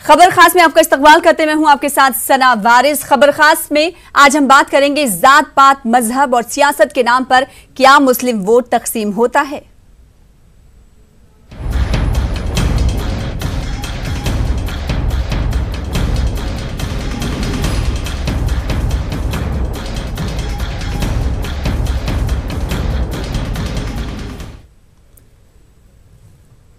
खबर खास में आपका इस्तकबाल करते मैं हूं आपके साथ सना वारिस। खबर खास में आज हम बात करेंगे जात पात मजहब और सियासत के नाम पर क्या मुस्लिम वोट तकसीम होता है।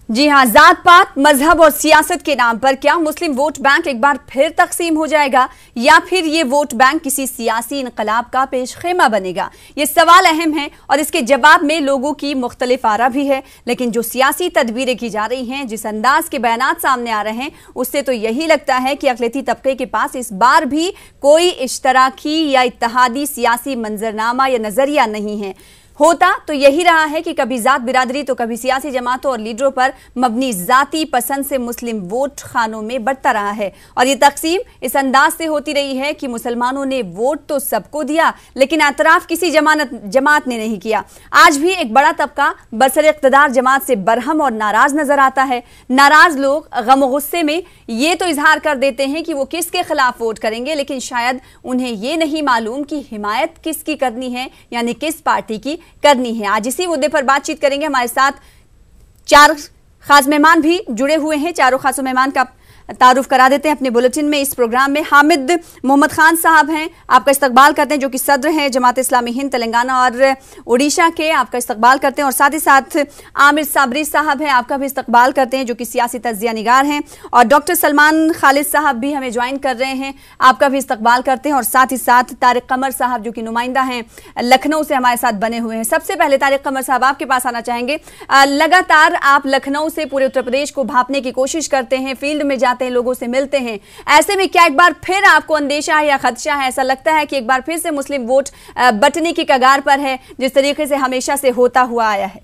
जी हां, जात पात मजहब और सियासत के नाम पर क्या मुस्लिम वोट बैंक एक बार फिर तकसीम हो जाएगा या फिर ये वोट बैंक किसी सियासी इनकलाब का पेशखेमा बनेगा। ये सवाल अहम है और इसके जवाब में लोगों की मुख्तलिफ आरा भी है। लेकिन जो सियासी तदबीरें की जा रही हैं, जिस अंदाज के बयानात सामने आ रहे हैं, उससे तो यही लगता है कि अक़लियती तबके के पास इस बार भी कोई इश्तराकी या इत्तेहादी सियासी मंजरनामा या नजरिया नहीं है। होता तो यही रहा है कि कभी जात बिरादरी तो कभी सियासी जमातों और लीडरों पर मबनी जाती पसंद से मुस्लिम वोट खानों में बढ़ता रहा है। और ये तकसीम इस अंदाज से होती रही है कि मुसलमानों ने वोट तो सबको दिया लेकिन एतराफ किसी जमात ने नहीं किया। आज भी एक बड़ा तबका बरसर इक़्तिदार जमात से बरहम और नाराज नजर आता है। नाराज लोग गम गुस्से में ये तो इजहार कर देते हैं कि वो किसके खिलाफ वोट करेंगे, लेकिन शायद उन्हें ये नहीं मालूम कि हिमायत किसकी करनी है, यानी किस पार्टी की करनी है। आज इसी मुद्दे पर बातचीत करेंगे। हमारे साथ चार खास मेहमान भी जुड़े हुए हैं। चारों खास मेहमान का तारुफ करा देते हैं अपने बुलेटिन में। इस प्रोग्राम में हामिद मोहम्मद खान साहब हैं, आपका इस्तकबाल करते हैं, जो कि सदर हैं जमात इस्लामी हिंद तेलंगाना और उड़ीसा के, आपका इस्तकबाल करते हैं। और साथ ही साथ आमिर साबरी साहब हैं, आपका भी इस्तकबाल करते हैं, जो कि सियासी तज्जिया निगार हैं। और डॉक्टर सलमान खालिद साहब भी हमें ज्वाइन कर रहे हैं, आपका भी इस्तकबाल करते हैं। और साथ ही साथ तारिक कमर साहब, जो कि नुमाइंदा हैं लखनऊ से, हमारे साथ बने हुए हैं। सबसे पहले तारिक कमर साहब, आपके पास आना चाहेंगे। लगातार आप लखनऊ से पूरे उत्तर प्रदेश को भांपने की कोशिश करते हैं, फील्ड में जाते हैं, लोगों से मिलते हैं। ऐसे में क्या एक बार फिर आपको अंदेशा है या खदशा है, ऐसा लगता है कि एक बार फिर से मुस्लिम वोट बटने की कगार पर है, जिस तरीके से हमेशा से होता हुआ आया है?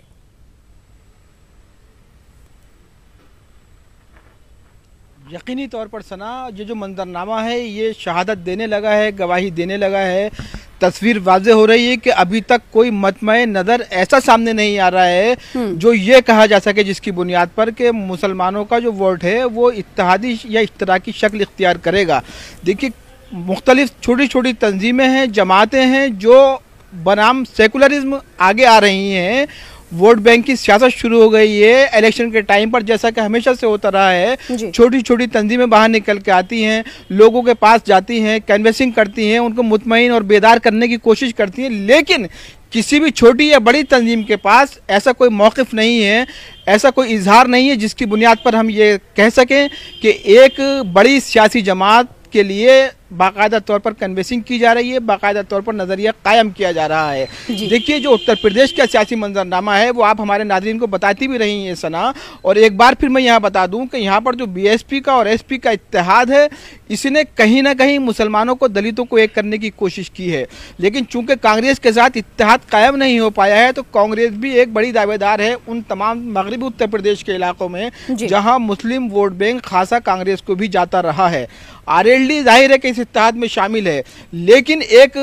यकीनी तौर पर सना, ये जो मंजरनामा है ये शहादत देने लगा है, गवाही देने लगा है। तस्वीर वाज़े हो रही है कि अभी तक कोई मतमय नज़र ऐसा सामने नहीं आ रहा है जो ये कहा जा सके जिसकी बुनियाद पर कि मुसलमानों का जो वोट है वो इत्तेहादी या इश्तराकी शक्ल इख्तियार करेगा। देखिए, मुख्तलिफ छोटी छोटी तंजीमें हैं, जमातें हैं जो बनाम सेकुलरिज्म आगे आ रही हैं। वोट बैंक की सियासत शुरू हो गई है इलेक्शन के टाइम पर, जैसा कि हमेशा से होता रहा है। छोटी छोटी तंजीमें बाहर निकल के आती हैं, लोगों के पास जाती हैं, कैनवेसिंग करती हैं, उनको मुतमईन और बेदार करने की कोशिश करती हैं। लेकिन किसी भी छोटी या बड़ी तंजीम के पास ऐसा कोई मौक़िफ़ नहीं है, ऐसा कोई इजहार नहीं है जिसकी बुनियाद पर हम ये कह सकें कि एक बड़ी सियासी जमात के लिए बाकायदा तौर पर कन्वेसिंग की जा रही है, बाकायदा तौर पर नज़रिया कायम किया जा रहा है। देखिए, जो उत्तर प्रदेश का सियासी मंजरनामा है वो आप हमारे नाज़रीन को बताती भी रही हैं सना। और एक बार फिर मैं यहाँ बता दूँ कि यहाँ पर जो बीएसपी का और एसपी का इत्तेहाद है, इसने कहीं ना कहीं मुसलमानों को, दलितों को एक करने की कोशिश की है। लेकिन चूंकि कांग्रेस के साथ इत्तेहाद कायम नहीं हो पाया है, तो कांग्रेस भी एक बड़ी दावेदार है उन तमाम मगरबी उत्तर प्रदेश के इलाकों में जहाँ मुस्लिम वोट बैंक खासा कांग्रेस को भी जाता रहा है। आरएलडी जाहिर है कि इस इत्तेहाद में शामिल है, लेकिन एक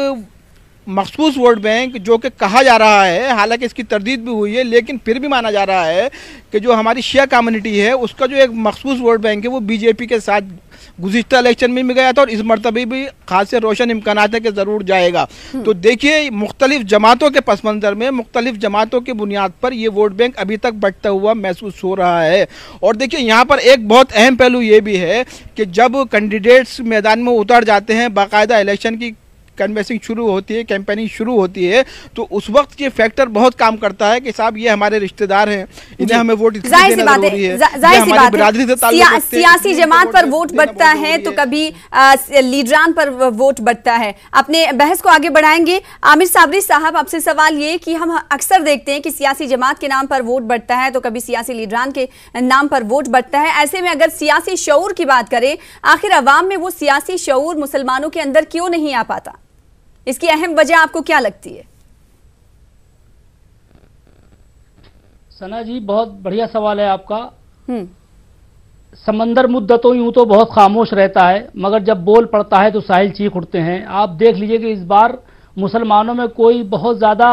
मखसूस वोट बैंक जो कि कहा जा रहा है, हालांकि इसकी तरदीद भी हुई है, लेकिन फिर भी माना जा रहा है कि जो हमारी शिया कम्युनिटी है उसका जो एक मखसूस वोट बैंक है वो बीजेपी के साथ गुज़िश्ता इलेक्शन में भी गया था और इस मरतबे भी खास से रोशन इम्कानात है कि ज़रूर जाएगा। तो देखिए, मुख्तलिफ जमातों के पस मंज़र में, मुख्तलिफ जमातों की बुनियाद पर ये वोट बैंक अभी तक बढ़ता हुआ महसूस हो रहा है। और देखिए, यहाँ पर एक बहुत अहम पहलू ये भी है कि जब कैंडिडेट्स मैदान में उतर जाते हैं, बाकायदा इलेक्शन की कन्वेसिंग शुरू होती है, कैंपेनिंग शुरू होती है, तो उस वक्त ये फैक्टर बहुत काम करता है कि साहब ये हमारे रिश्तेदार हैं, इन्हें हमें वोट देना जरूरी है। सियासी जमात पर वोट बढ़ता है तो कभी लीडरान पर वोट बढ़ता है। अपने बहस को आगे बढ़ाएंगे। आमिर साबरी साहब, आपसे सवाल ये कि हम अक्सर देखते हैं कि सियासी जमात के नाम पर वोट बढ़ता है तो कभी सियासी लीडरान के नाम पर वोट बढ़ता है। ऐसे में अगर सियासी शऊर की बात करें, आखिर अवाम में वो सियासी शऊर मुसलमानों के अंदर क्यों नहीं आ पाता? इसकी अहम वजह आपको क्या लगती है? सना जी, बहुत बढ़िया सवाल है आपका। समंदर मुद्दतों यूं तो बहुत खामोश रहता है, मगर जब बोल पड़ता है तो साहिल चीख उठते हैं। आप देख लीजिए कि इस बार मुसलमानों में कोई बहुत ज़्यादा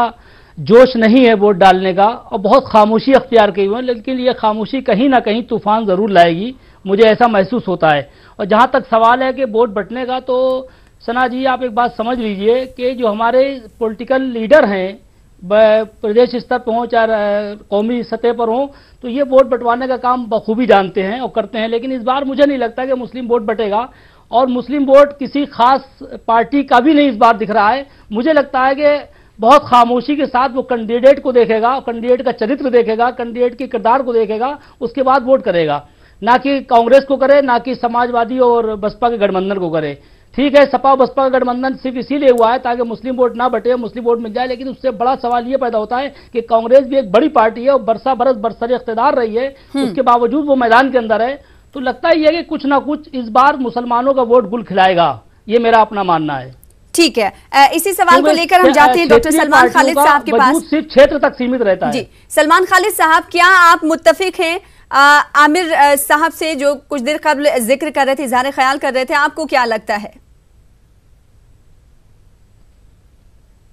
जोश नहीं है वोट डालने का और बहुत खामोशी अख्तियार की हुई है, लेकिन ये खामोशी कहीं ना कहीं तूफान ज़रूर लाएगी मुझे ऐसा महसूस होता है। और जहां तक सवाल है कि वोट बंटने का, तो सना जी आप एक बात समझ लीजिए कि जो हमारे पॉलिटिकल लीडर हैं, प्रदेश स्तर पर हों चाहे कौमी सतह पर हों, तो ये वोट बंटवाने का काम बखूबी जानते हैं और करते हैं। लेकिन इस बार मुझे नहीं लगता कि मुस्लिम वोट बटेगा, और मुस्लिम वोट किसी खास पार्टी का भी नहीं इस बार दिख रहा है। मुझे लगता है कि बहुत खामोशी के साथ वो कैंडिडेट को देखेगा, कैंडिडेट का चरित्र देखेगा, कैंडिडेट के किरदार को देखेगा, उसके बाद वोट करेगा। ना कि कांग्रेस को करे, ना कि समाजवादी और बसपा के गठबंधन को करे। ठीक है, सपा बसपा का गठबंधन सिर्फ इसीलिए हुआ है ताकि मुस्लिम वोट ना बटे, मुस्लिम वोट मिल जाए। लेकिन उससे बड़ा सवाल ये पैदा होता है कि कांग्रेस भी एक बड़ी पार्टी है और बरसा बरस बरसर इख्तिदार रही है, उसके बावजूद वो मैदान के अंदर है। तो लगता ही है कि कुछ ना कुछ इस बार मुसलमानों का वोट गुल खिलाएगा, ये मेरा अपना मानना है। ठीक है, इसी सवाल को लेकर हम जाते हैं डॉक्टर सलमान खालिद साहब के पास। सिर्फ क्षेत्र तक सीमित रहता है। जी, सलमान खालिद साहब, क्या आप मुत्तफिक हैं आमिर साहब से जो कुछ देर कबल जिक्र कर रहे थे, इज़हार ख्याल कर रहे थे? आपको क्या लगता है?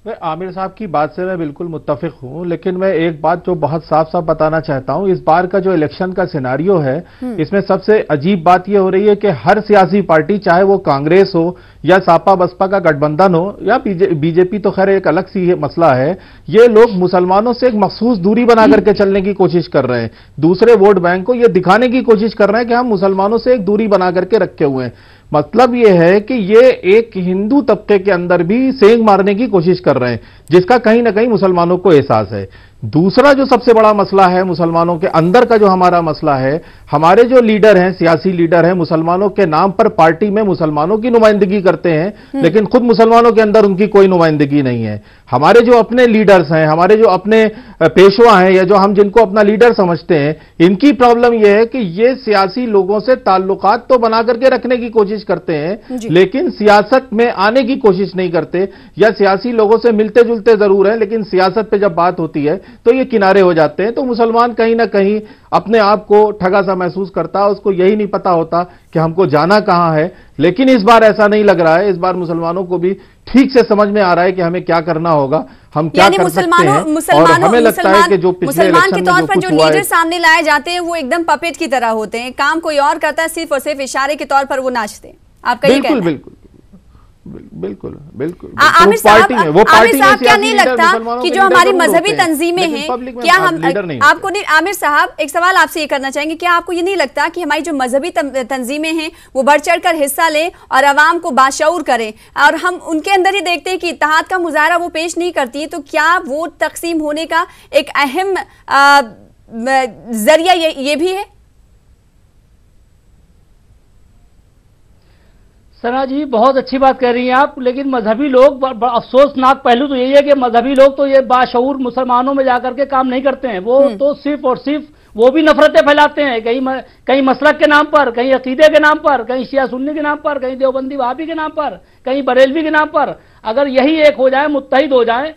मैं आमिर साहब की बात से मैं बिल्कुल मुत्तफिक हूं, लेकिन मैं एक बात जो बहुत साफ साफ बताना चाहता हूं, इस बार का जो इलेक्शन का सिनारियो है, इसमें सबसे अजीब बात यह हो रही है कि हर सियासी पार्टी, चाहे वो कांग्रेस हो या सापा बसपा का गठबंधन हो या बीजेपी, तो खैर एक अलग सी मसला है, ये लोग मुसलमानों से एक मखसूस दूरी बना करके चलने की कोशिश कर रहे हैं। दूसरे वोट बैंक को ये दिखाने की कोशिश कर रहे हैं कि हम मुसलमानों से एक दूरी बना करके रखे हुए हैं। मतलब यह है कि ये एक हिंदू तबके के अंदर भी सेंध मारने की कोशिश कर रहे हैं, जिसका कहीं ना कहीं मुसलमानों को एहसास है। दूसरा जो सबसे बड़ा मसला है मुसलमानों के अंदर का, जो हमारा मसला है, हमारे जो लीडर हैं, सियासी लीडर हैं, मुसलमानों के नाम पर पार्टी में मुसलमानों की नुमाइंदगी करते हैं, लेकिन खुद मुसलमानों के अंदर उनकी कोई नुमाइंदगी नहीं है। हमारे जो अपने लीडर्स हैं, हमारे जो अपने पेशवा हैं, या जो हम जिनको अपना लीडर समझते हैं, इनकी प्रॉब्लम यह है कि ये सियासी लोगों से ताल्लुकात तो बना करके रखने की कोशिश करते हैं, लेकिन सियासत में आने की कोशिश नहीं करते, या सियासी लोगों से मिलते जुलते जरूर हैं, लेकिन सियासत पे जब बात होती है तो ये किनारे हो जाते हैं। तो मुसलमान कहीं ना कहीं अपने आप को ठगा सा महसूस करता है, उसको यही नहीं पता होता कि हमको जाना कहां है। लेकिन इस बार ऐसा नहीं लग रहा है, इस बार मुसलमानों को भी ठीक से समझ में आ रहा है कि हमें क्या करना होगा, हम क्या कर सकते हैं। और हमें लगता है कि जो पिछले मुसलमान के तौर पर जो लीडर सामने लाए जाते हैं वो एकदम पपेट की तरह होते हैं, काम कोई और करता है, सिर्फ और सिर्फ इशारे के तौर पर वो नाचते हैं। आपका ये कहना है? बिल्कुल बिल्कुल बिल्कुल। आमिर साहब, क्या नहीं लगता कि जो हमारी मजहबी तंजीमें हैं, क्या हम आपको नहीं, आमिर साहब एक सवाल आपसे ये करना चाहेंगे, क्या आपको ये नहीं लगता कि हमारी जो मजहबी तंजीमें हैं वो बढ़ चढ़ कर हिस्सा लें और अवाम को बाशऊर करें, और हम उनके अंदर ही देखते हैं कि इत्तेहाद का मुजाहरा वो पेश नहीं करती, तो क्या वोट तकसीम होने का एक अहम जरिया ये भी है? सना जी बहुत अच्छी बात कह रही हैं आप, लेकिन मजहबी लोग, अफसोसनाक पहलू तो यही है कि मजहबी लोग तो ये बाशऊर मुसलमानों में जाकर के काम नहीं करते हैं। वो तो सिर्फ और सिर्फ वो भी नफरतें फैलाते हैं, कहीं मसलक के नाम पर, कहीं अकीदे के नाम पर, कहीं शिया सुन्नी के नाम पर, कहीं देवबंदी वहाबी के नाम पर, कहीं बरेलवी के नाम पर। अगर यही एक हो जाए, मुत्तहिद हो जाए,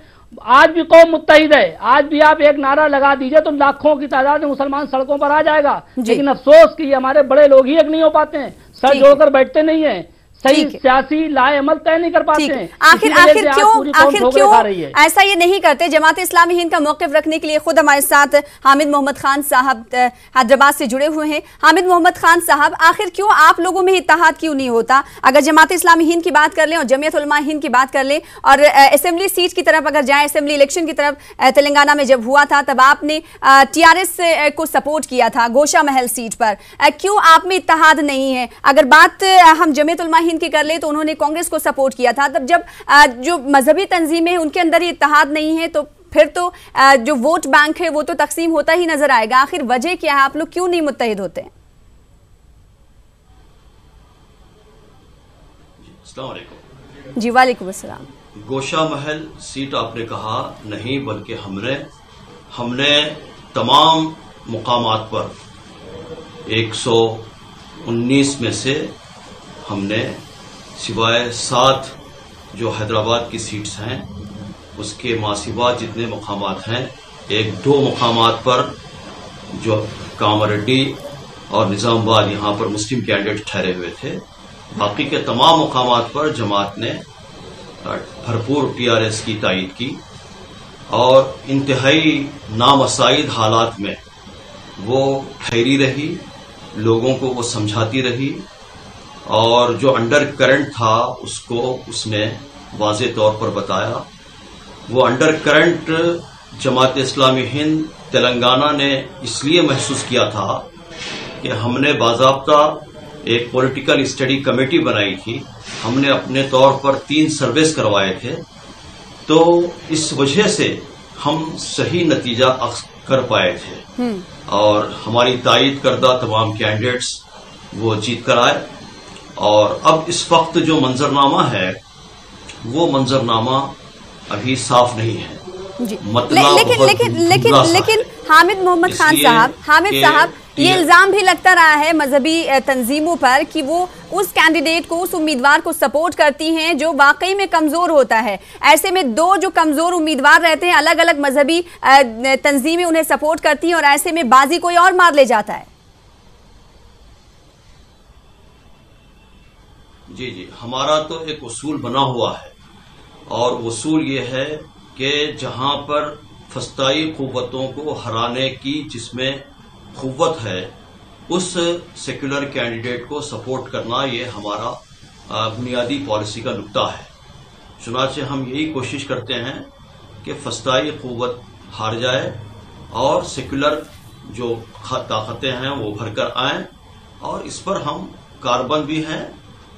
आज भी कौम मुत्तहिद है, आज भी आप एक नारा लगा दीजिए तो लाखों की तादाद में मुसलमान सड़कों पर आ जाएगा। लेकिन अफसोस कि हमारे बड़े लोग ही एक नहीं हो पाते हैं, सर जोड़कर बैठते नहीं है, सही सियासी लाए अमल तय नहीं कर पाते हैं। आखिर क्यों ऐसा ये नहीं करते? जमात इस्लामी हिंद का मौक़िफ़ रखने के लिए खुद हमारे साथ हामिद मोहम्मद खान साहब हैदराबाद से जुड़े हुए हैं। हामिद मोहम्मद खान साहब, आखिर क्यों आप लोगों में इत्तेहाद क्यों नहीं होता? अगर जमात इस्लामी हिंद की बात कर लें और जमीयत उलमा हिंद की बात कर लें और असेंबली सीट की तरफ अगर जाए, असेंबली इलेक्शन की तरफ तेलंगाना में जब हुआ था तब आपने TRS को सपोर्ट किया था गोशा महल सीट पर, क्यों आप में इत्तेहाद नहीं है? अगर बात हम जमीयत उलमा हिंद की कर ले तो उन्होंने कांग्रेस को सपोर्ट किया था, तब जब जो मजहबी तंजीमें हैं उनके अंदर ही इत्तेहाद नहीं है तो फिर तो जो वोट बैंक है वो तो तकसीम होता ही नजर आएगा। आखिर वजह क्या है, आप लोग क्यों नहीं मुत्तहिद होते हैं? जी वालेकुम अस्सलाम। गोशा महल सीट आपने कहा नहीं, बल्कि हमने तमाम मुकामात पर 119 में से हमने सिवाय 7 जो हैदराबाद की सीट्स हैं उसके मासिवा जितने मुकामात हैं, 1-2 मुकामात पर जो कामारेड्डी और निजामाबाद यहाँ पर मुस्लिम कैंडिडेट ठहरे हुए थे, बाकी के तमाम मुकामात पर जमात ने भरपूर TRS की तायीद की और इंतहाई नामसाइद हालात में वो ठहरी रही लोगों को वो समझाती रही और जो अंडर करंट था उसको उसने वाज़े तौर पर बताया। वो अंडर करंट जमात इस्लामी हिंद तेलंगाना ने इसलिए महसूस किया था कि हमने बाज़ाब्ता एक पॉलिटिकल स्टडी कमेटी बनाई थी, हमने अपने तौर पर 3 सर्वेस करवाए थे, तो इस वजह से हम सही नतीजा कर पाए थे और हमारी तायीद करदा तमाम कैंडिडेट्स वो जीत कर आए। और अब इस वक्त जो मंजरनामा है वो मंजरनामा अभी साफ नहीं है। लेकिन हामिद मोहम्मद खान साहब ये इल्जाम भी लगता रहा है मजहबी तंजीमों पर कि वो उस कैंडिडेट को, उस उम्मीदवार को सपोर्ट करती हैं जो वाकई में कमजोर होता है। ऐसे में 2 जो कमजोर उम्मीदवार रहते हैं, अलग अलग मजहबी तंजीमें उन्हें सपोर्ट करती हैं और ऐसे में बाजी कोई और मार ले जाता है। जी, हमारा तो एक उसूल बना हुआ है और उसूल ये है कि जहां पर फस्ताई कुव्वतों को हराने की जिसमें कुव्वत है उस सेक्युलर कैंडिडेट को सपोर्ट करना ये हमारा बुनियादी पॉलिसी का नुक्ता है। चुनांचे हम यही कोशिश करते हैं कि फस्ताई कुव्वत हार जाए और सेक्युलर जो ताकतें हैं वो भरकर आएं और इस पर हम कारबंद भी हैं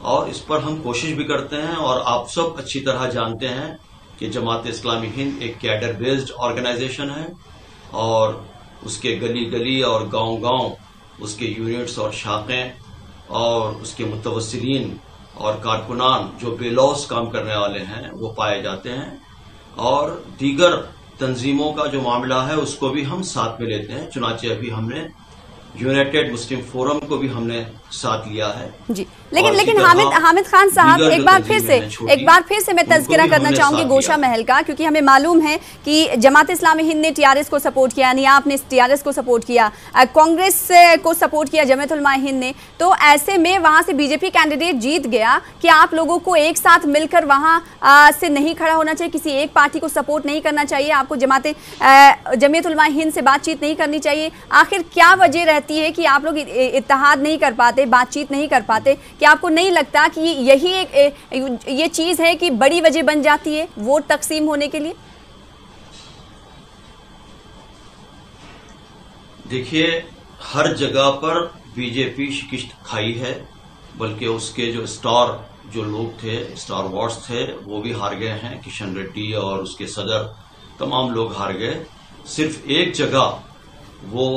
और इस पर हम कोशिश भी करते हैं। और आप सब अच्छी तरह जानते हैं कि जमात इस्लामी हिंद एक कैडर बेस्ड ऑर्गेनाइजेशन है और उसके गली गली और गांव गांव उसके यूनिट्स और शाखें और उसके मुतवस्सिलीन और कारकुनान जो बेलौस काम करने वाले हैं वो पाए जाते हैं और दीगर तंजीमों का जो मामला है उसको भी हम साथ में लेते हैं। चुनांचे अभी हमने यूनाइटेड मुस्लिम फोरम को भी हमने साथ लिया है जी। लेकिन हामिद खान साहब एक बार फिर से मैं तज़किरा करना चाहूंगी गोशा महल का, क्योंकि हमें मालूम है कि जमात इस्लामी हिंद ने टीआरएस को सपोर्ट किया, यानी आपने टीआरएस को सपोर्ट किया, कांग्रेस को सपोर्ट किया जमात उलमा हिंद ने, तो ऐसे में वहां से बीजेपी कैंडिडेट जीत गया कि आप लोगों को एक साथ मिलकर वहां से नहीं खड़ा होना चाहिए, किसी एक पार्टी को सपोर्ट नहीं करना चाहिए, आपको जमात उलमा हिंद से बातचीत नहीं करनी चाहिए? आखिर क्या वजह रहती है कि आप लोग इत्तेहाद नहीं कर पाते, बातचीत नहीं कर पाते? क्या आपको नहीं लगता कि यही ये चीज है कि बड़ी वजह बन जाती है वोट तकसीम होने के लिए? देखिए, हर जगह पर बीजेपी शिकस्त खाई है, बल्कि उसके जो स्टार जो लोग थे, स्टार वॉर्ड्स थे, वो भी हार गए हैं। किशन रेड्डी और उसके सदर तमाम लोग हार गए। सिर्फ एक जगह वो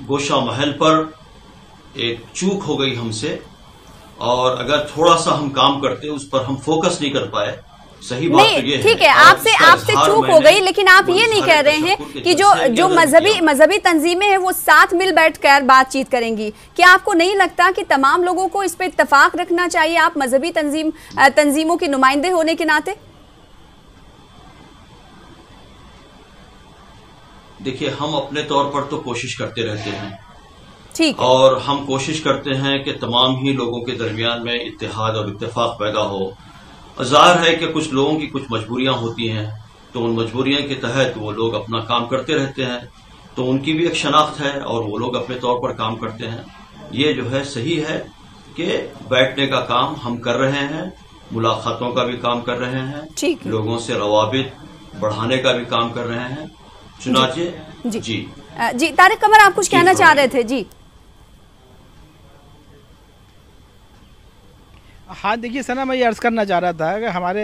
गोशा महल पर एक चूक हो गई हमसे, और अगर थोड़ा सा हम काम करते उस पर हम फोकस नहीं कर पाए। सही बात तो ये है, ठीक है, आपसे चूक हो गई, लेकिन आप ये नहीं कह रहे हैं कि जो मजहबी तंजीमें हैं वो साथ मिल बैठकर बातचीत करेंगी। क्या आपको नहीं लगता कि तमाम लोगों को इस पर इत्तेफाक रखना चाहिए, आप मजहबी तंजीमों के नुमाइंदे होने के नाते? देखिए, हम अपने तौर पर तो कोशिश करते रहते हैं, ठीक है, और हम कोशिश करते हैं कि तमाम ही लोगों के दरमियान में इत्तेहाद और इत्तेफाक पैदा हो। जाहिर है कि कुछ लोगों की कुछ मजबूरियां होती हैं, तो उन मजबूरियों के तहत वो लोग अपना काम करते रहते हैं, तो उनकी भी एक शनाख्त है और वो लोग अपने तौर पर काम करते हैं। ये जो है सही है कि बैठने का काम हम कर रहे हैं, मुलाकातों का भी काम कर रहे हैं, लोगों से रवाबित बढ़ाने का भी काम कर रहे हैं। चुनाचे जी तारिक कमर, आप कुछ कहना चाह रहे थे? जी हाँ, देखिए सना, मैं ये अर्ज करना चाह रहा था कि हमारे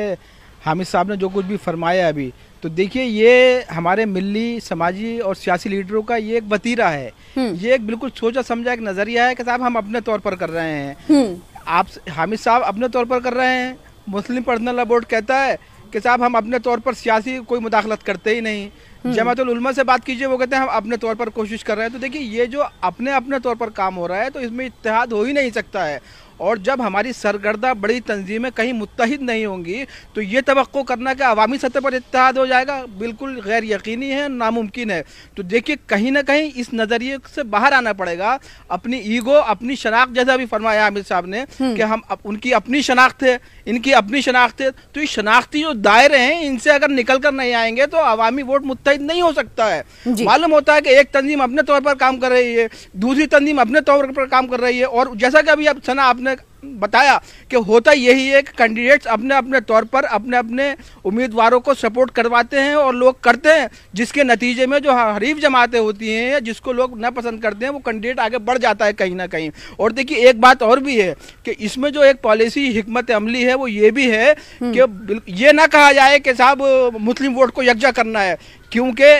हामिद साहब ने जो कुछ भी फरमाया अभी, तो देखिए ये हमारे मिली समाजी और सियासी लीडरों का ये एक वतीरा है, ये एक बिल्कुल सोचा समझा एक नजरिया है कि साहब हम अपने तौर पर कर रहे हैं। आप हामिद साहब अपने तौर पर कर रहे हैं, मुस्लिम पर्सनल लॉ बोर्ड कहता है कि साहब हम अपने तौर पर सियासी कोई मुदाखलत करते ही नहीं। जमातुल उलमा से बात कीजिए, वो कहते हैं हम अपने तौर पर कोशिश कर रहे हैं। तो देखिए, ये जो अपने तौर पर काम हो रहा है तो इसमें इत्तेहाद हो ही नहीं सकता है। और जब हमारी सरगर्दा बड़ी तंजीमें कहीं मुत्तहिद नहीं होंगी तो ये तवक्को करना कि अवामी सतह पर इत्तेहाद हो जाएगा बिल्कुल गैर यकीनी है, नामुमकिन है। तो देखिए, कहीं ना कहीं इस नज़रिए से बाहर आना पड़ेगा। अपनी ईगो, अपनी शनाख्त, जैसा अभी फरमाया हामिद साहब ने कि हम उनकी अपनी शनाख्त है, इनकी अपनी शनाख्त है, तो ये शनाख्ती जो दायरे हैं इनसे अगर निकल कर नहीं आएंगे तो अवामी वोट मुत्तहिद मुत्तहिद नहीं हो सकता है। मालूम होता है कि एक तंजीम अपने तौर पर काम कर रही है, दूसरी तंजीम अपने तौर पर काम कर रही है, और जैसा कि अभी सना आपने बताया कि होता यही है कि कैंडिडेट्स अपने अपने तौर पर अपने अपने उम्मीदवारों को सपोर्ट करवाते हैं और लोग करते हैं, जिसके नतीजे में जो हरीफ जमातें होती हैं या जिसको लोग न पसंद करते हैं वो कैंडिडेट आगे बढ़ जाता है कहीं ना कहीं। और देखिए एक बात और भी है कि इसमें जो एक पॉलिसी हिकमत अमली है वो ये भी है कि ये ना कहा जाए कि साहब मुस्लिम वोट को यकजा करना है, क्योंकि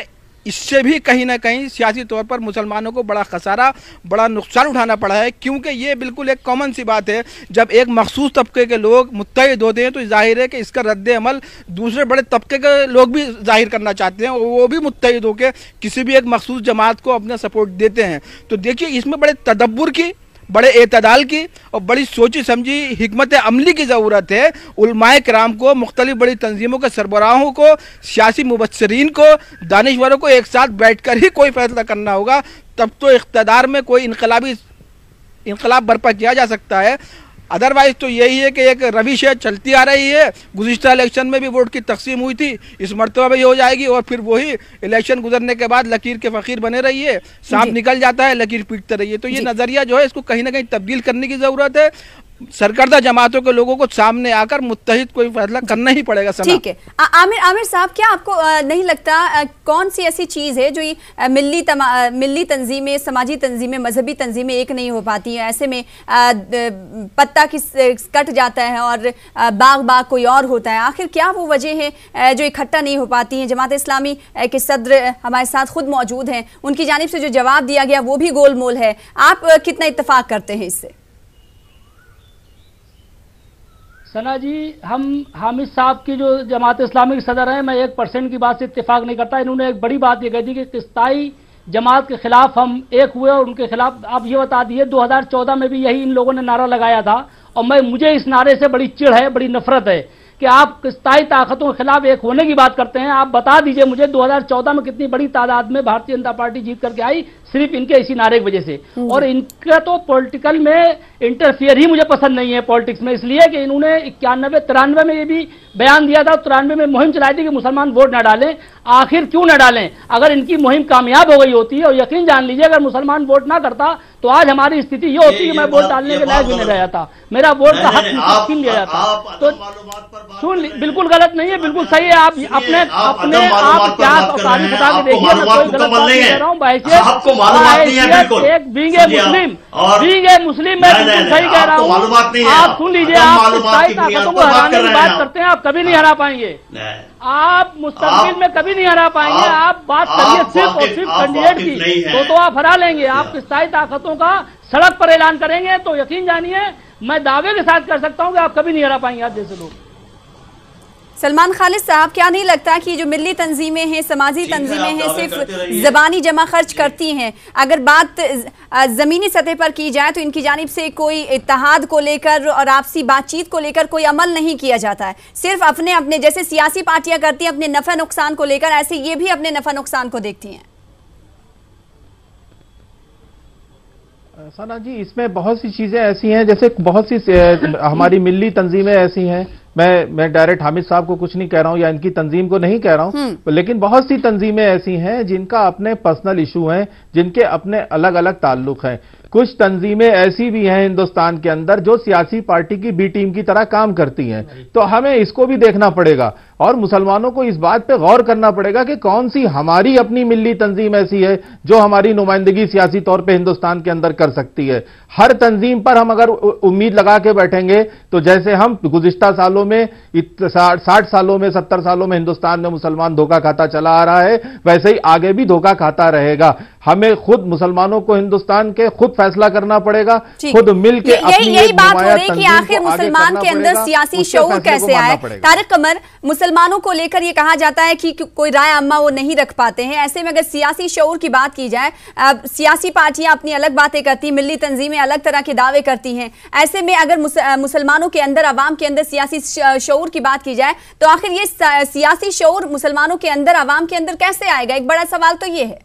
इससे भी कहीं ना कहीं सियासी तौर पर मुसलमानों को बड़ा खसारा, बड़ा नुकसान उठाना पड़ा है। क्योंकि ये बिल्कुल एक कॉमन सी बात है, जब एक मखसूस तबके के लोग मुत्तहिद होते हैं तो जाहिर है कि इसका रद्द अमल दूसरे बड़े तबके के लोग भी जाहिर करना चाहते हैं और वो भी मुत्तहिद होकर किसी भी एक मखसूस जमात को अपना सपोर्ट देते हैं। तो देखिए इसमें बड़े तदब्बुर की, बड़े एतदाल की और बड़ी सोची समझी हिकमत अमली की ज़रूरत है। उलमाए किराम को, मुख्तलिफ बड़ी तंजीमों के सरबराहों को, सियासी मुबस्सिरीन को, दानिशवरों को एक साथ बैठकर ही कोई फैसला करना होगा, तब तो इख्तिदार में कोई इनकलाब बर्पा किया जा सकता है। अदरवाइज तो यही है कि एक रविश है चलती आ रही है। गुज़िश्ता इलेक्शन में भी वोट की तकसीम हुई थी, इस मरतबा भी हो जाएगी और फिर वही इलेक्शन गुजरने के बाद लकीर के फ़कीर बने रहिए, सांप निकल जाता है लकीर पीटते रहिए। तो ये नज़रिया जो है इसको कहीं ना कहीं तब्दील करने की ज़रूरत है। सरकर्दा जमातों के लोगों को सामने आकर मुत्तहिद कोई फैसला करना ही पड़ेगा। ठीक है आमिर साहब, क्या आपको नहीं लगता कौन सी ऐसी चीज है जो ये मिल्ली तंजीमें, समाजी तंजीमें, मजहबी तंजीमें एक नहीं हो पाती हैं? ऐसे में पत्ता कट जाता है और बाग कोई और होता है। आखिर क्या वो वजह है जो इकट्ठा नहीं हो पाती हैं? जमात इस्लामी के सदर हमारे साथ खुद मौजूद हैं, उनकी जानिब से जो जवाब दिया गया वो भी गोलमोल है। आप कितना इत्तेफाक करते हैं इससे? सना जी, हम हामिद साहब की जो जमात इस्लामी के सदर हैं, मैं 1% की बात से इत्तेफाक नहीं करता। इन्होंने एक बड़ी बात ये कही थी कि किस्ताई जमात के खिलाफ हम एक हुए और उनके खिलाफ आप ये बता दिए 2014 में भी यही इन लोगों ने नारा लगाया था और मुझे इस नारे से बड़ी चिढ़ है, बड़ी नफरत है कि आप किस्ताई ताकतों के खिलाफ एक होने की बात करते हैं। आप बता दीजिए मुझे 2014 में कितनी बड़ी तादाद में भारतीय जनता पार्टी जीत करके आई, सिर्फ इनके इसी नारे की वजह से। और इनका तो पॉलिटिकल में इंटरफियर ही मुझे पसंद नहीं है पॉलिटिक्स में, इसलिए कि इन्होंने 91-93 में ये भी बयान दिया था, 93 में मुहिम चलाई थी कि मुसलमान वोट न डालें। आखिर क्यों न डालें? अगर इनकी मुहिम कामयाब हो गई होती है, और यकीन जान लीजिए अगर मुसलमान वोट ना करता तो आज हमारी स्थिति ये होती कि मैं वोट डालने के लायक भी नहीं रहा था, मेरा वोट का हक छीन लिया जाता। तो सुन, बिल्कुल गलत नहीं है, बिल्कुल सही है। आप अपने आप क्या तारीफ उठा के देखिए, मैं कोई गलत बात नहीं कह रहा हूँ। एक बींग मुस्लिम मैं बिल्कुल सही कह रहा हूँ। आप सुन लीजिए, आप किस्ताई ताकतों को हराने की बात करते हैं, आप कभी नहीं हरा पाएंगे, आप मुस्तकबिल में कभी नहीं हरा पाएंगे। आप बात करिए सिर्फ और सिर्फ कैंडिडेट की, तो आप हरा लेंगे। आप किस्ताई ताकतों का सड़क पर ऐलान करेंगे तो यकीन जानिए मैं दावे के साथ कर सकता हूं कि आप कभी नहीं हरा पाएंगे आप जैसे लोग। सलमान खालिद साहब, क्या नहीं लगता कि जो मिल्ली तंजीमें हैं, समाजी तंजीमें हैं, सिर्फ ज़बानी जमा खर्च करती हैं? अगर बात ज़मीनी सतह पर की जाए तो इनकी जानिब से कोई इत्तेहाद को लेकर और आपसी बातचीत को लेकर कोई अमल नहीं किया जाता है। सिर्फ अपने अपने जैसे सियासी पार्टियां करती हैं अपने नफ़ा नुकसान को लेकर, ऐसे ये भी अपने नफ़ा नुकसान को देखती हैं। सना जी, इसमें बहुत सी चीजें ऐसी हैं, जैसे बहुत सी हमारी मिल्ली तंजीमें ऐसी हैं। मैं डायरेक्ट हामिद साहब को कुछ नहीं कह रहा हूं या इनकी तंजीम को नहीं कह रहा हूं, लेकिन बहुत सी तंजीमें ऐसी हैं जिनका अपने पर्सनल इशू हैं, जिनके अपने अलग अलग ताल्लुक हैं। कुछ तंजीमें ऐसी भी हैं हिंदुस्तान के अंदर जो सियासी पार्टी की बी टीम की तरह काम करती हैं, तो हमें इसको भी देखना पड़ेगा और मुसलमानों को इस बात पे गौर करना पड़ेगा कि कौन सी हमारी अपनी मिल्ली तंजीम ऐसी है जो हमारी नुमाइंदगी सियासी तौर पे हिंदुस्तान के अंदर कर सकती है। हर तंजीम पर हम अगर उम्मीद लगा के बैठेंगे तो जैसे हम गुज़िश्ता सालों में 60 सालों में 70 सालों में हिंदुस्तान में मुसलमान धोखा खाता चला आ रहा है, वैसे ही आगे भी धोखा खाता रहेगा। हमें खुद मुसलमानों को हिंदुस्तान के खुद फैसला करना पड़ेगा, खुद मिलकर यही बात हो रही कि आखिर मुसलमान के अंदर सियासी शऊर कैसे आए। तारिक कमर, मुसलमानों को लेकर यह कहा जाता है कि कोई राय अम्मा वो नहीं रख पाते हैं। ऐसे में अगर सियासी शऊर की बात की जाए, सियासी पार्टियां अपनी अलग बातें करती हैं, मिल्ली तंजीमें अलग तरह के दावे करती हैं। ऐसे में अगर मुसलमानों के अंदर, अवाम के अंदर सियासी शऊर की बात की जाए तो आखिर ये सियासी शऊर मुसलमानों के अंदर, अवाम के अंदर कैसे आएगा? एक बड़ा सवाल तो ये है।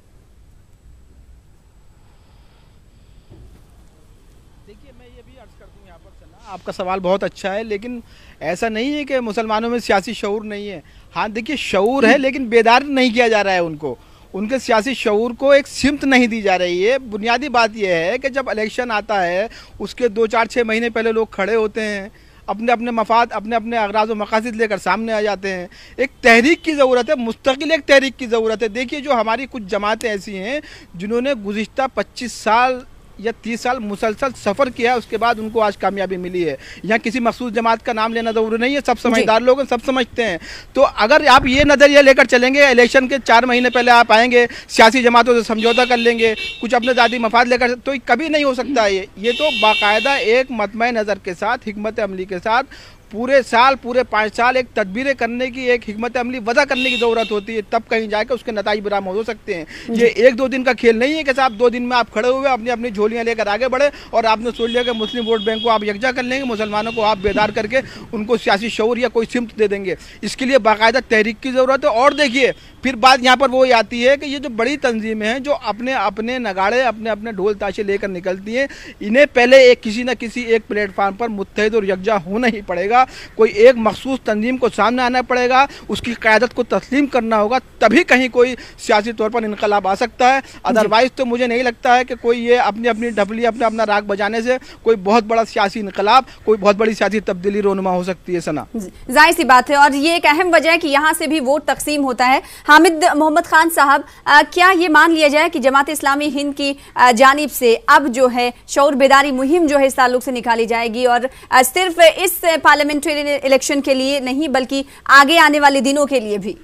देखिए, मैं ये भी अर्ज कर दूं यहाँ पर सना, आपका सवाल बहुत अच्छा है, लेकिन ऐसा नहीं है कि मुसलमानों में सियासी शऊर नहीं है। हाँ देखिए, शऊर है, लेकिन बेदार नहीं किया जा रहा है उनको। उनके सियासी शऊर को एक सिमत नहीं दी जा रही है। बुनियादी बात यह है कि जब इलेक्शन आता है उसके 2-4-6 महीने पहले लोग खड़े होते हैं, अपने अपने मफाद, अपने अपने अगराज़ व मकासद लेकर सामने आ जाते हैं। एक तहरीक की ज़रूरत है, मुस्तकिल एक तहरीक की ज़रूरत है। देखिए, जो हमारी कुछ जमातें ऐसी हैं जिन्होंने गुज़िश्ता 25 साल या 30 साल मुसलसल सफ़र किया है, उसके बाद उनको आज कामयाबी मिली है। यहाँ किसी मखसूस जमात का नाम लेना ज़रूरी नहीं है, सब समझदार लोग हैं, सब समझते हैं। तो अगर आप ये नज़रिया लेकर चलेंगे, इलेक्शन के 4 महीने पहले आप आएंगे, सियासी जमातों से समझौता कर लेंगे, कुछ अपने ज़ाती मफाद लेकर, तो कभी नहीं हो सकता है। ये तो बाकायदा एक मतमय नज़र के साथ, हिकमत अमली के साथ पूरे साल, पूरे 5 साल एक तदबीरें करने की, एक हिकमत अमली वज़ा करने की ज़रूरत होती है, तब कहीं जाकर उसके नताइज बरामद हो सकते हैं। ये 1-2 दिन का खेल नहीं है कि साहब 2 दिन में आप खड़े हुए अपनी अपनी झोलियाँ लेकर आगे बढ़े और आपने सोच लिया कि मुस्लिम वोट बैंक को आप यकजा कर लेंगे, मुसलमानों को आप बेदार करके उनको सियासी शऊर या कोई सिमत दे देंगे। इसके लिए बाकायदा तहरीक की ज़रूरत है। और देखिए, फिर बात यहाँ पर वो आती है कि ये जो बड़ी तंजीमें हैं जो अपने अपने नगाड़े, अपने अपने ढोल ताशे लेकर निकलती हैं, इन्हें पहले एक किसी न किसी एक प्लेटफार्म पर मुत्तहिद और यकजा होना ही पड़ेगा। कोई एक मखसूस तंजीम को सामने आना पड़ेगा, उसकी क़यादत को तस्लीम करना होगा, तभी कहीं कोई सियासी तौर पर इनकलाब आ सकता है। अदरवाइज़ तो मुझे नहीं लगता है कि कोई ये अपनी अपनी ढपली, अपना अपना राग बजाने से कोई बहुत बड़ा सियासी इनकलाब, कोई बहुत बड़ी सियासी तब्दीली रोनुमा हो सकती है। सना, जाहिर सी बात है, और ये एक अहम वजह है कि यहाँ से भी वोट तकसीम होता है। हामिद मोहम्मद खान साहब, क्या ये मान लिया जाए कि जमात इस्लामी हिंद की जानिब से अब जो है शऊर बेदारी मुहिम जो है इस ताल्लुक से निकाली जाएगी, और सिर्फ इस पार्लियामेंट्री इलेक्शन के लिए नहीं बल्कि आगे आने वाले दिनों के लिए भी?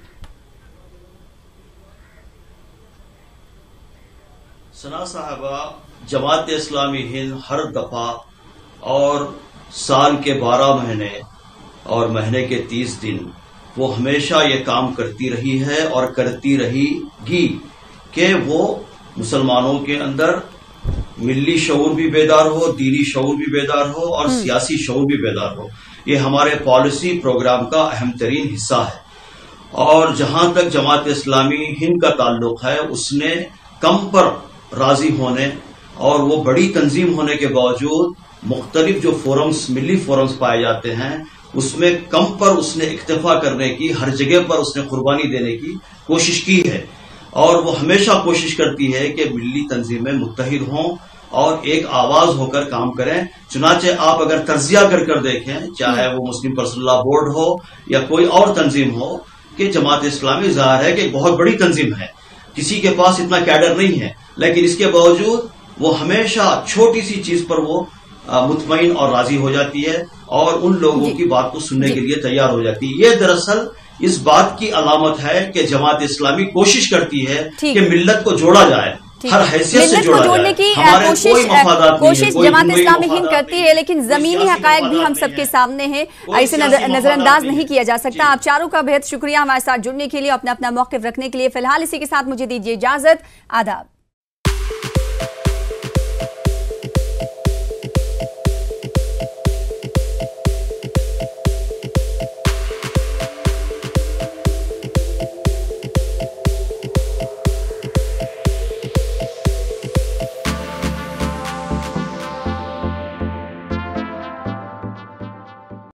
सना साहबा, जमात इस्लामी हिंद हर दफा और साल के 12 महीने और महीने के 30 दिन वो हमेशा ये काम करती रही है और करती रहेगी कि वो मुसलमानों के अंदर मिल्ली शऊर भी बेदार हो, दीनी शऊर भी बेदार हो और सियासी शऊर भी बेदार हो। ये हमारे पॉलिसी प्रोग्राम का अहम तरीन हिस्सा है। और जहां तक जमात इस्लामी हिंद का ताल्लुक है, उसने कम पर राजी होने और वो बड़ी तंजीम होने के बावजूद मुख्तलिफ जो फोरम्स, मिली फोरम्स पाए जाते हैं, उसमें कम पर उसने इक्तफा करने की, हर जगह पर उसने कुर्बानी देने की कोशिश की है। और वो हमेशा कोशिश करती है कि मिली तंजीमें मुत्तहिद हों और एक आवाज होकर काम करें। चुनाचे आप अगर तर्जिया कर देखें, चाहे वो मुस्लिम पर्सनल लॉ बोर्ड हो या कोई और तंजीम हो, कि जमात इस्लामी ज़ाहिर है कि बहुत बड़ी तंजीम है, किसी के पास इतना कैडर नहीं है, लेकिन इसके बावजूद वो हमेशा छोटी सी चीज पर वो मुतमईन और राजी हो जाती है और उन लोगों की बात को सुनने के लिए तैयार हो जाती है। ये दरअसल इस बात की अलामत है कि जमात इस्लामी कोशिश करती है कि मिल्लत को जोड़ा जाए, हर हैसियत से जोड़ने की कोशिश जमात इस्लामी हिंद करती है, लेकिन जमीनी हकायक भी हम सबके सामने हैं, इसे नजरअंदाज नहीं किया जा सकता। आप चारों का बेहद शुक्रिया हमारे साथ जुड़ने के लिए, अपना अपना मौक़िफ़ रखने के लिए। फिलहाल इसी के साथ मुझे दीजिए इजाजत। आदाब।